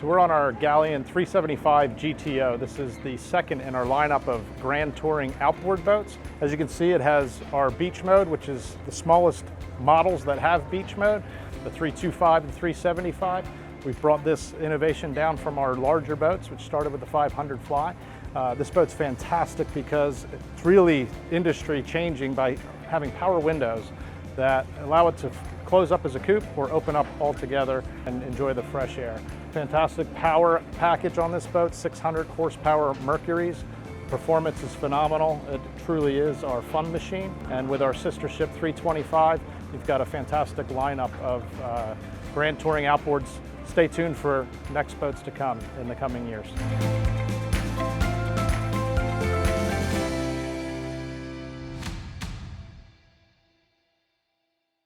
So we're on our Galeon 375 GTO. This is the second in our lineup of Grand Touring Outboard boats. As you can see, it has our beach mode, which is the smallest models that have beach mode, the 325 and 375. We've brought this innovation down from our larger boats, which started with the 500 fly. This boat's fantastic because it's really industry changing by having power windows that allow it to close up as a coupe or open up altogether and enjoy the fresh air. Fantastic power package on this boat, 600 horsepower Mercuries. Performance is phenomenal. It truly is our fun machine. And with our sister ship 325, you've got a fantastic lineup of Grand Touring Outboards. Stay tuned for next boats to come in the coming years.